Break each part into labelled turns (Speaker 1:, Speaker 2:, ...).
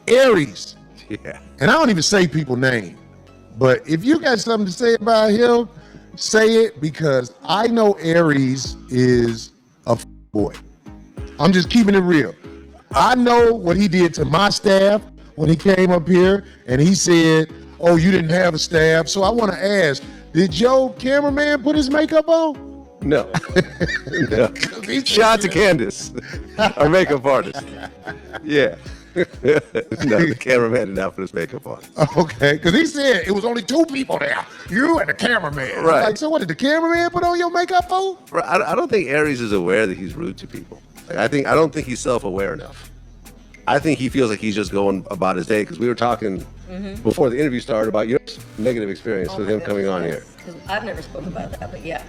Speaker 1: Aries.
Speaker 2: Yeah.
Speaker 1: And I don't even say people's name, but if you got something to say about him, say it, because I know Aries is a boy. I'm just keeping it real. I know what he did to my staff when he came up here and he said, oh, you didn't have a staff. So I want to ask, did your cameraman put his makeup on?
Speaker 2: No. No. Shout out to Candace, our makeup artist. Yeah. No, the cameraman did not put his makeup on.
Speaker 1: Okay, because he said it was only 2 people there, you and the cameraman.
Speaker 2: Right.
Speaker 1: Like, so what, did the cameraman put on your makeup for?
Speaker 2: I don't think Aries is aware that he's rude to people. Like, I don't think he's self-aware enough. I think he feels like he's just going about his day, because we were talking before the interview started about your negative experience with him coming on here.
Speaker 3: I've never spoken about that, but yeah.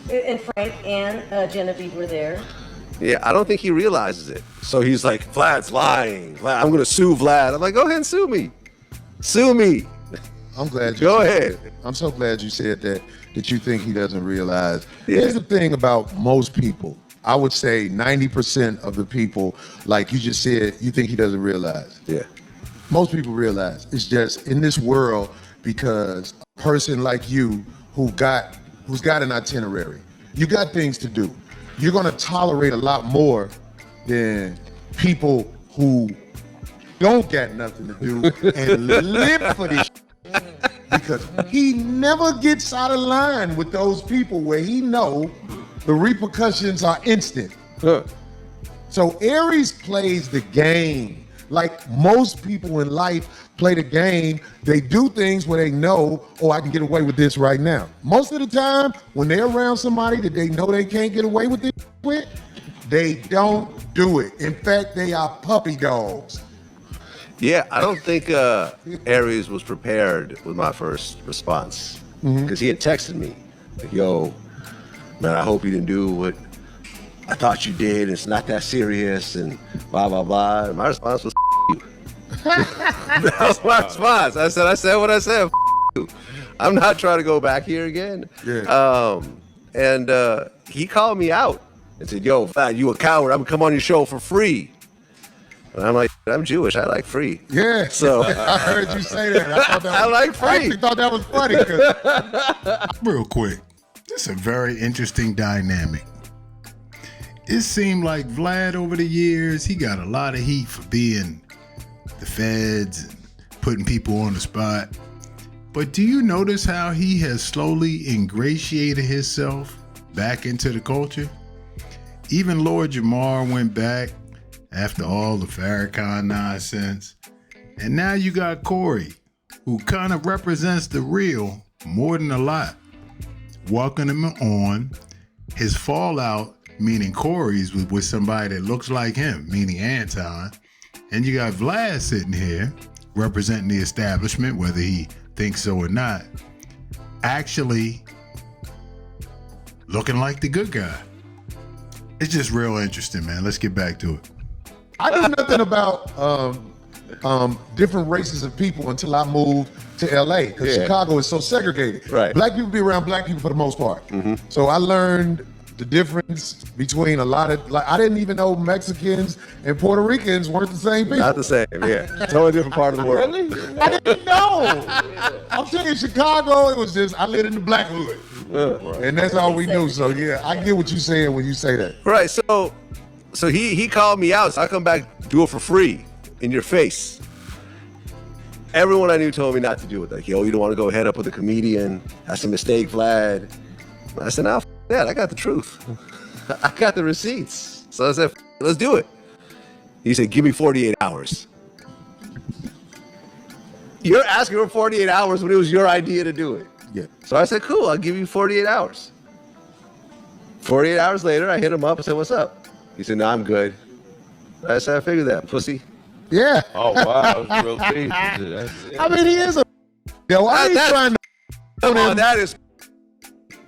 Speaker 3: And Frank and Genevieve were there.
Speaker 2: Yeah, I don't think he realizes it. So he's like, Vlad's lying. I'm going to sue Vlad. I'm like, go ahead and sue me. Sue me.
Speaker 1: I'm glad.
Speaker 2: Go ahead.
Speaker 1: I'm so glad you said that you think he doesn't realize. Yeah. Here's the thing about most people. I would say 90% of the people, like you just said, you think he doesn't realize.
Speaker 2: Yeah.
Speaker 1: Most people realize. It's just in this world, because a person like you who's got an itinerary, you got things to do. You're going to tolerate a lot more than people who don't got nothing to do and live for this because he never gets out of line with those people where he know the repercussions are instant. So Aries plays the game like most people in life play the game. They do things where they know, oh, I can get away with this right now. Most of the time, when they're around somebody that they know they can't get away with this with, they don't do it. In fact, they are puppy dogs.
Speaker 2: Yeah, I don't think Aries was prepared with my first response, because he had texted me, like, yo, man, I hope you didn't do what I thought you did. It's not that serious and blah, blah, blah. And my response was, you. That was my response. I said what I said. You. I'm not trying to go back here again.
Speaker 1: Yeah.
Speaker 2: And he called me out and said, yo, Vlad, you a coward. I'm gonna come on your show for free. And I'm like, I'm Jewish. I like free.
Speaker 1: Yeah.
Speaker 2: So
Speaker 1: I heard you say that.
Speaker 2: I like free.
Speaker 1: I actually thought that was funny.
Speaker 4: Real quick, this is a very interesting dynamic. It seemed like Vlad over the years, he got a lot of heat for being the feds and putting people on the spot. But do you notice how he has slowly ingratiated himself back into the culture? Even Lord Jamar went back after all the Farrakhan nonsense. And now you got Corey, who kind of represents the real more than a lot. Walking him on, his fallout, meaning Corey's, with somebody that looks like him, meaning Anton. And you got Vlad sitting here representing the establishment, whether he thinks so or not, actually looking like the good guy. It's just real interesting, man. Let's get back to it.
Speaker 1: I knew nothing about different races of people until I moved to LA, because Chicago is so segregated.
Speaker 2: Right.
Speaker 1: Black people be around black people for the most part. So I learned the difference between a lot of, like, I didn't even know Mexicans and Puerto Ricans weren't the same people.
Speaker 2: not the same, yeah. Totally different part of the world.
Speaker 3: Really?
Speaker 1: I didn't know. I'm saying in Chicago, it was just, I lived in the black hood. And that's all we knew. So yeah, I get what you're saying when you say that.
Speaker 2: Right, so he called me out, so I come back, do it for free, in your face. Everyone I knew told me not to do it. Like, yo, you don't want to go head up with a comedian. That's a mistake, Vlad. I said, nah, that, I got the truth. I got the receipts. So I said, let's do it. He said, give me 48 hours. You're asking for 48 hours when it was your idea to do it.
Speaker 1: Yeah.
Speaker 2: So I said, cool, I'll give you 48 hours. 48 hours later, I hit him up and said, what's up? He said, no, I'm good. I said, I figured that, pussy.
Speaker 1: Yeah.
Speaker 5: Oh, wow. That's real deep.
Speaker 1: I mean, he is a. Yo, I ain't trying to.
Speaker 2: Come on, that is.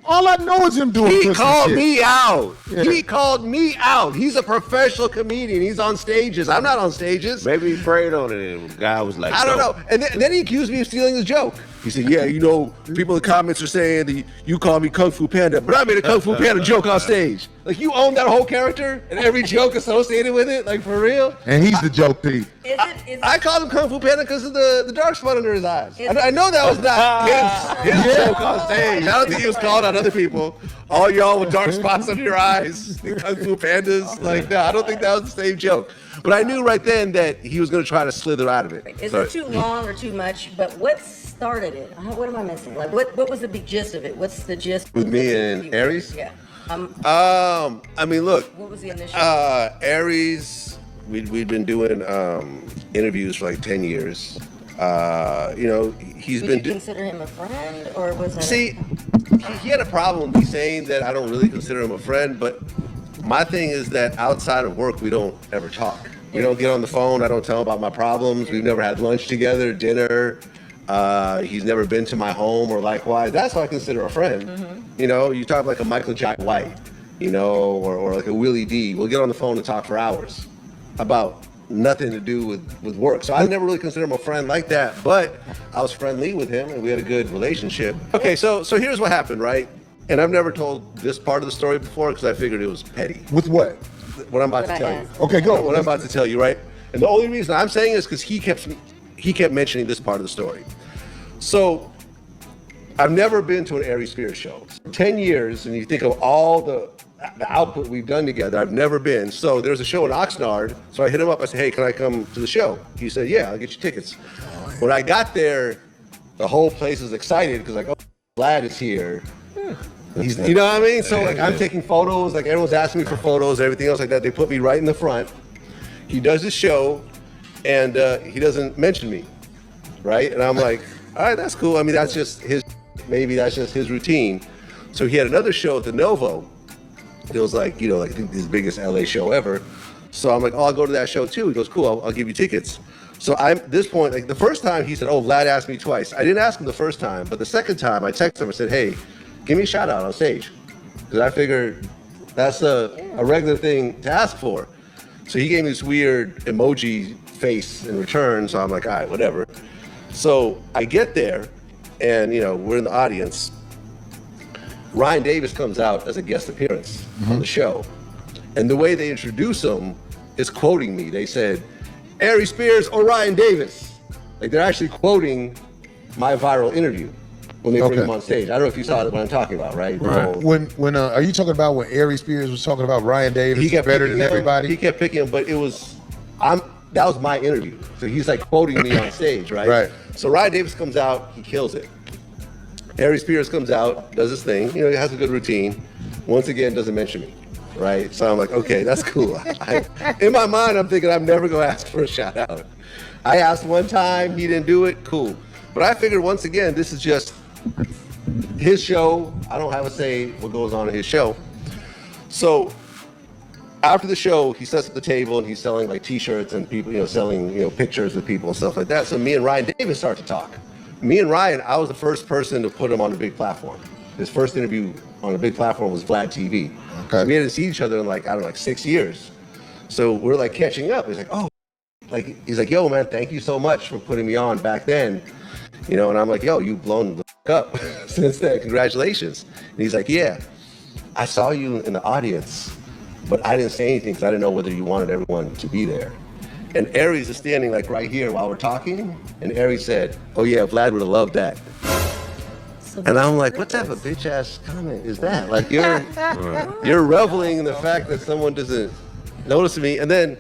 Speaker 1: All I know is him doing
Speaker 2: He
Speaker 1: pussy
Speaker 2: called
Speaker 1: shit.
Speaker 2: me out.
Speaker 1: Yeah.
Speaker 2: He called me out. He's a professional comedian. He's on stages. I'm not on stages.
Speaker 5: Maybe he prayed on it and the guy was like,
Speaker 2: I don't
Speaker 5: no.
Speaker 2: know. And then he accused me of stealing his joke. He said, yeah, you know, people in the comments are saying that you call me Kung Fu Panda, but I made a Kung Fu Panda joke on stage. Like, you own that whole character and every joke associated with it? Like, for real?
Speaker 1: And he's the joke thief.
Speaker 2: I called him Kung Fu Panda because of the dark spot under his eyes. I know that was not his joke on stage. I don't think he was calling out other people. All y'all with dark spots under your eyes, the Kung Fu Pandas. Like, no, I don't think that was the same joke. But I knew right then that he was going to try to slither out of it.
Speaker 3: Is it too long or too much? But what started it? What am I missing? Like, what was the big gist of it? What's the gist?
Speaker 2: With me and Aries?
Speaker 3: Yeah.
Speaker 2: I mean, look.
Speaker 3: What was the initial?
Speaker 2: Aries, we'd been doing interviews for like 10 years. You know, he's
Speaker 3: Would
Speaker 2: been.
Speaker 3: you consider him a friend, or was that?
Speaker 2: See, he had a problem with me saying that I don't really consider him a friend, but my thing is that outside of work, we don't ever talk. We don't get on the phone. I don't tell him about my problems. We've never had lunch together, dinner. He's never been to my home or likewise. That's what I consider a friend.
Speaker 3: Mm-hmm.
Speaker 2: You know, you talk like a Michael Jai White, you know, or like a Willie D. We'll get on the phone and talk for hours about nothing to do with work. So I never really consider him a friend like that, but I was friendly with him and we had a good relationship. Okay, so here's what happened, right? And I've never told this part of the story before because I figured it was petty.
Speaker 1: With what?
Speaker 2: What I'm about
Speaker 3: What
Speaker 2: to tell
Speaker 3: I
Speaker 2: you.
Speaker 3: asked.
Speaker 1: Okay, go.
Speaker 2: What I'm about to tell you, right? And the only reason I'm saying is because he kept mentioning this part of the story. So I've never been to an Aries Spears show. 10 years, and you think of all the output we've done together, I've never been. So there's a show in Oxnard. So I hit him up. I said, hey, can I come to the show? He said, yeah, I'll get you tickets. When I got there, the whole place was excited because like, oh, Vlad is here. He's, you know what I mean? So like I'm taking photos, like everyone's asking me for photos, everything else like that. They put me right in the front. He does his show, and he doesn't mention me, right? And I'm like, all right, that's cool. I mean, that's just his, maybe that's just his routine. So he had another show at the Novo. It was like, you know, like I think his biggest LA show ever. So I'm like, oh, I'll go to that show too. He goes, cool, I'll give you tickets. So I'm at this point, like the first time he said, oh, Vlad asked me twice. I didn't ask him the first time, but the second time I texted him and said, hey, give me a shout out on stage. Because I figured that's a regular thing to ask for. So he gave me this weird emoji face in return. So I'm like, all right, whatever. So I get there and, you know, we're in the audience. Ryan Davis comes out as a guest appearance on the show. And the way they introduce him is quoting me. They said, Aries Spears or Ryan Davis. Like they're actually quoting my viral interview when they bring him on stage. I don't know if you saw what I'm talking about, right?
Speaker 1: Right. When are you talking about when Aries Spears was talking about Ryan Davis? He kept better than everybody.
Speaker 2: He kept picking him, but it was that was my interview. So he's like quoting me on stage, right?
Speaker 1: Right.
Speaker 2: So Ryan Davis comes out, he kills it. Aries Spears comes out, does his thing, you know, he has a good routine. Once again, doesn't mention me, right? So I'm like, okay, that's cool. In my mind, I'm thinking I'm never gonna ask for a shout out. I asked one time, he didn't do it, cool. But I figured once again, this is just his show. I don't have a say what goes on in his show. So after the show, he sets up the table and he's selling like t-shirts and people, you know, selling, you know, pictures with people and stuff like that. So me and Ryan Davis start to talk. Me and Ryan, I was the first person to put him on a big platform. His first interview on a big platform was vladtv.
Speaker 1: Okay.
Speaker 2: So we hadn't seen each other in like, I don't know, like 6 years. So we're like catching up. He's like, oh, like, he's like, yo, man, thank you so much for putting me on back then. You know, and I'm like, yo, you've blown the up since then. Congratulations. And he's like, yeah, I saw you in the audience, but I didn't say anything because I didn't know whether you wanted everyone to be there. And Aries is standing like right here while we're talking. And Aries said, oh yeah, Vlad would have loved that. And I'm like, what type of bitch ass comment is that? Like you're reveling in the fact that someone doesn't notice me. And then,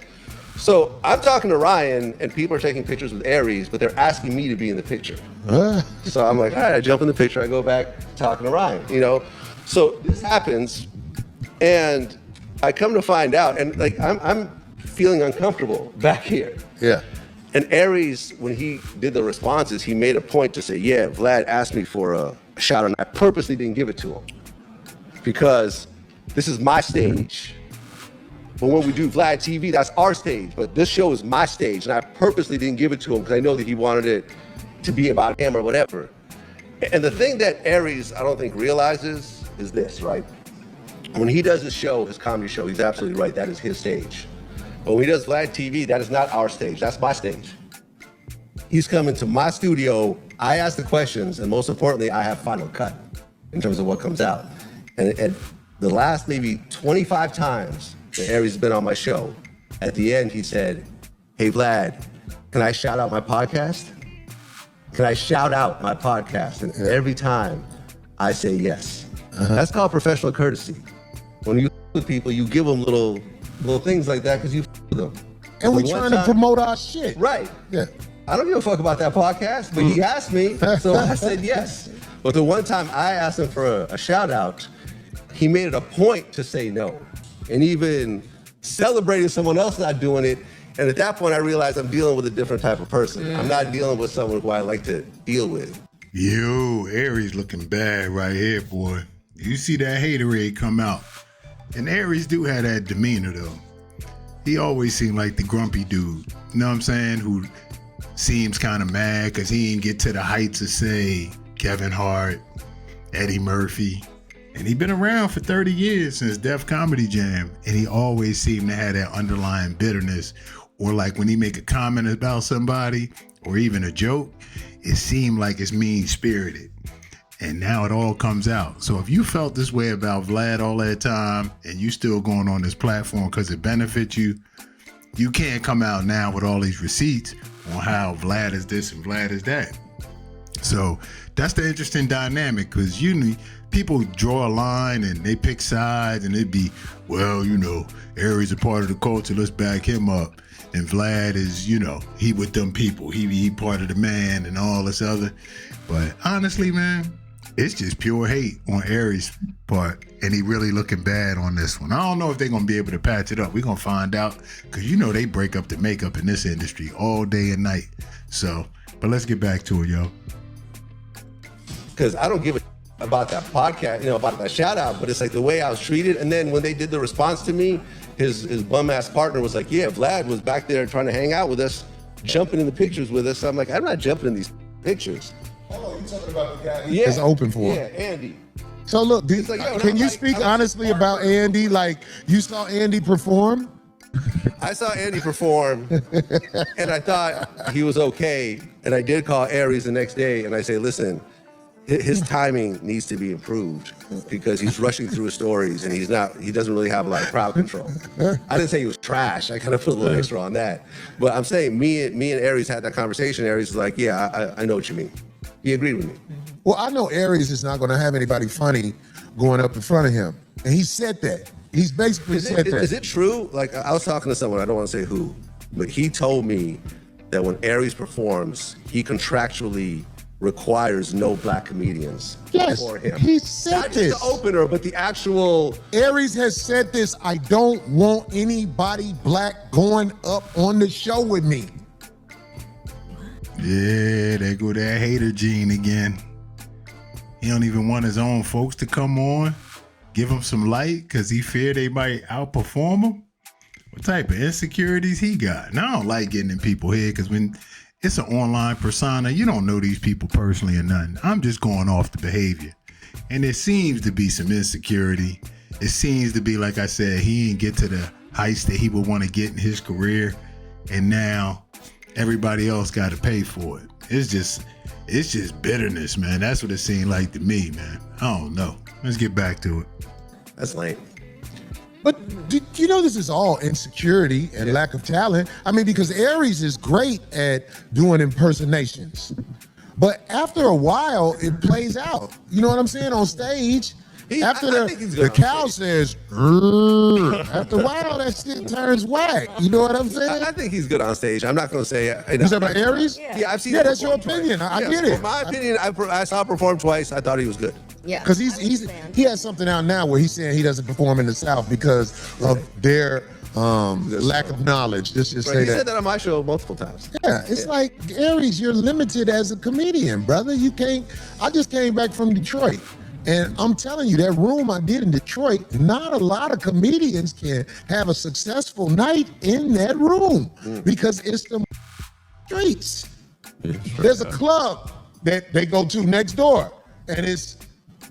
Speaker 2: so I'm talking to Ryan and people are taking pictures with Aries, but they're asking me to be in the picture. So I'm like, all right, I jump in the picture. I go back talking to Ryan, you know? So this happens and I come to find out and like, I'm feeling uncomfortable back here.
Speaker 1: Yeah.
Speaker 2: And Aries, when he did the responses, he made a point to say, yeah, Vlad asked me for a shout out and I purposely didn't give it to him because this is my stage. But when we do Vlad TV, that's our stage. But this show is my stage. And I purposely didn't give it to him because I know that he wanted it to be about him or whatever. And the thing that Aries, I don't think realizes is this, right? When he does his show, his comedy show, he's absolutely right. That is his stage. But when he does Vlad TV, that is not our stage. That's my stage. he's coming to my studio. I ask the questions, and most importantly, I have final cut in terms of what comes out. And the last maybe 25 times that Aries has been on my show, at the end he said, "Hey Vlad, can I shout out my podcast? Can I shout out my podcast?" And every time I say yes. That's called professional courtesy. When you with people, you give them little things like that because you with them.
Speaker 1: And we
Speaker 2: The one
Speaker 1: trying to
Speaker 2: time-
Speaker 1: promote our shit.
Speaker 2: Right.
Speaker 1: Yeah.
Speaker 2: I don't give a fuck about that podcast, but he asked me, so I said yes. But the one time I asked him for a shout out, he made it a point to say no. And even celebrating someone else not doing it. And at that point, I realized I'm dealing with a different type of person. I'm not dealing with someone who I like to deal with.
Speaker 4: Yo, Aries looking bad right here, boy. You see that haterade come out. And Aries do have that demeanor, though. He always seemed like the grumpy dude, you know what I'm saying, who seems kind of mad because he didn't get to the heights of, say, Kevin Hart, Eddie Murphy. And he been around for 30 years since Def Comedy Jam, and he always seemed to have that underlying bitterness. Or like when he make a comment about somebody or even a joke, it seemed like it's mean-spirited. And now it all comes out. So if you felt this way about Vlad all that time and you still going on this platform because it benefits you, you can't come out now with all these receipts on how Vlad is this and Vlad is that. So that's the interesting dynamic, because people draw a line and they pick sides and it'd be, well, Aries a part of the culture, let's back him up. And Vlad is, he with them people, he part of the man and all this other. But honestly, man, it's just pure hate on Aries' part, and he really looking bad on this one. I don't know if they're going to be able to patch it up. We're going to find out, because they break up the makeup in this industry all day and night. So, but let's get back to it, yo.
Speaker 2: Because I don't give a about that podcast, about that shout out, but it's like the way I was treated. And then when they did the response to me, his bum ass partner was like, yeah, Vlad was back there trying to hang out with us, jumping in the pictures with us. So I'm like, I'm not jumping in these pictures.
Speaker 1: Hold on, you talking about the guy
Speaker 2: Yeah.
Speaker 1: it's open for?
Speaker 2: Yeah, Andy.
Speaker 1: So look,
Speaker 2: It's like, yo,
Speaker 1: can you
Speaker 2: like,
Speaker 1: speak
Speaker 2: I don't-
Speaker 1: honestly about Andy? Like, you saw Andy perform?
Speaker 2: I saw Andy perform and I thought he was okay. And I did call Aries the next day and I say, listen, his timing needs to be improved because he's rushing through his stories and he doesn't really have a lot of crowd control. I didn't say he was trash. I kind of put a little extra on that. But I'm saying me and Aries had that conversation. Aries was like, yeah, I know what you mean. He agreed with me.
Speaker 1: Well, I know Aries is not going to have anybody funny going up in front of him. And he said that. He's basically said that.
Speaker 2: Is it true? Like, I was talking to someone, I don't want to say who, but he told me that when Aries performs, he contractually requires no black comedians for him.
Speaker 1: He said
Speaker 2: Not
Speaker 1: this.
Speaker 2: just the opener, but the actual.
Speaker 1: Aries has said this. I don't want anybody black going up on the show with me.
Speaker 4: Yeah, there go that hater gene again. He don't even want his own folks to come on, give him some light, because he fear they might outperform him. What type of insecurities he got? And I don't like getting in people's head, because when it's an online persona, you don't know these people personally or nothing. I'm just going off the behavior. And there seems to be some insecurity. It seems to be, like I said, he didn't get to the heights that he would want to get in his career. And now everybody else got to pay for it. It's just bitterness, man. That's what it seemed like to me, man. I don't know. Let's get back to it.
Speaker 2: That's lame.
Speaker 1: But do you know this is all insecurity and lack of talent? I mean, because Aries is great at doing impersonations. But after a while, it plays out. You know what I'm saying? On stage, after
Speaker 2: I think he's good
Speaker 1: the
Speaker 2: on
Speaker 1: cow
Speaker 2: stage.
Speaker 1: says, "Grrr," after a while, that shit turns whack. You know what I'm saying?
Speaker 2: I think he's good on stage. I'm not going to say.
Speaker 1: You talking about Aries?
Speaker 2: Yeah, I've seen.
Speaker 1: Yeah,
Speaker 2: him
Speaker 1: that's your
Speaker 2: perform
Speaker 1: opinion.
Speaker 2: twice.
Speaker 1: I
Speaker 2: Yeah,
Speaker 1: get it.
Speaker 2: In my opinion, I saw him perform twice. I thought he was good.
Speaker 3: Yeah.
Speaker 1: Because
Speaker 3: I understand.
Speaker 1: he has something out now where he's saying he doesn't perform in the South because of their lack of knowledge. Let's just
Speaker 2: Right,
Speaker 1: say
Speaker 2: he
Speaker 1: that.
Speaker 2: said that on my show multiple times.
Speaker 1: Yeah, it's like, Aries, you're limited as a comedian, brother. You can't. I just came back from Detroit, and I'm telling you, that room I did in Detroit, not a lot of comedians can have a successful night in that room because it's the streets. There's a club that they go to next door, and it's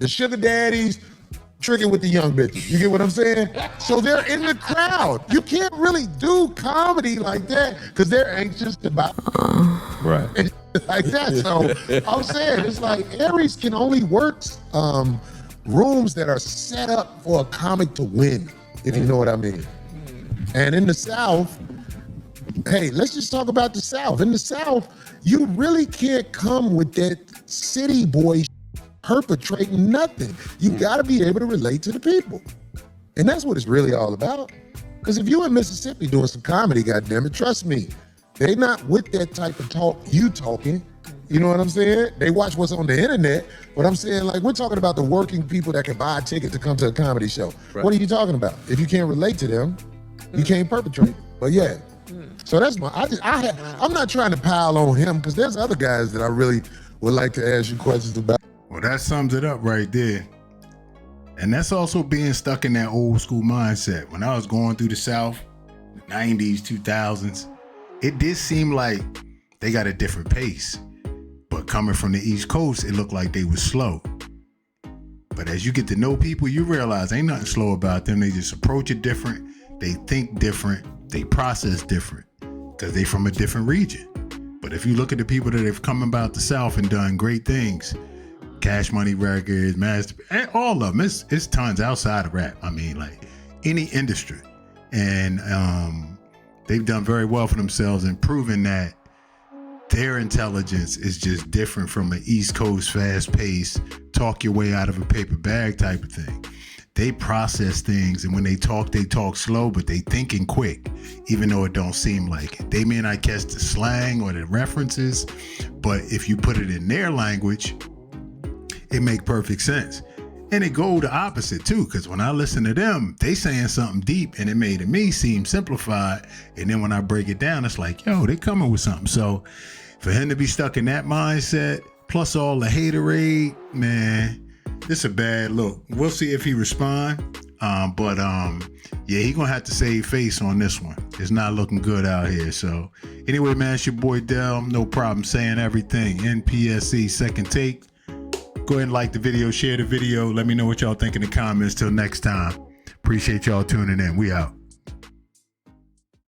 Speaker 1: the Sugar Daddies, tricking with the young bitches. You get what I'm saying? So they're in the crowd. You can't really do comedy like that because they're anxious about
Speaker 2: Right.
Speaker 1: like that. So I'm saying it's like Aries can only work rooms that are set up for a comic to win, if you know what I mean. And in the South, hey, let's just talk about the South. In the South, you really can't come with that city boy perpetrating nothing. You got to be able to relate to the people. And that's what it's really all about. Because if you in Mississippi doing some comedy, goddammit, trust me, they not with that type of talk you talking. You know what I'm saying? They watch what's on the internet, but I'm saying, like, we're talking about the working people that can buy a ticket to come to a comedy show. Right. What are you talking about? If you can't relate to them, you can't perpetrate. But yeah. So that's I'm not trying to pile on him because there's other guys that I really would like to ask you questions about.
Speaker 4: Well, that sums it up right there. And that's also being stuck in that old school mindset. When I was going through the South, the 90s, 2000s, it did seem like they got a different pace. But coming from the East Coast, it looked like they were slow. But as you get to know people, you realize ain't nothing slow about them. They just approach it different. They think different. They process different because they from a different region. But if you look at the people that have come about the South and done great things, Cash Money Records, Master, all of them, it's tons outside of rap. I mean, like any industry. And they've done very well for themselves and proven that their intelligence is just different from an East Coast fast-paced, talk your way out of a paper bag type of thing. They process things, and when they talk slow, but they thinking quick, even though it don't seem like it. They may not catch the slang or the references, but if you put it in their language, it make perfect sense. And it go the opposite too, because when I listen to them, they saying something deep, and it made me seem simplified. And then when I break it down, it's like, yo, they coming with something. So for him to be stuck in that mindset, plus all the haterade, man, it's a bad look. We'll see if he respond. Yeah, he gonna have to save face on this one. It's not looking good out here. So anyway, man, it's your boy Del. No problem saying everything. NPSC Second Take. Go ahead and like the video, share the video. Let me know what y'all think in the comments. Till next time. Appreciate y'all tuning in. We out.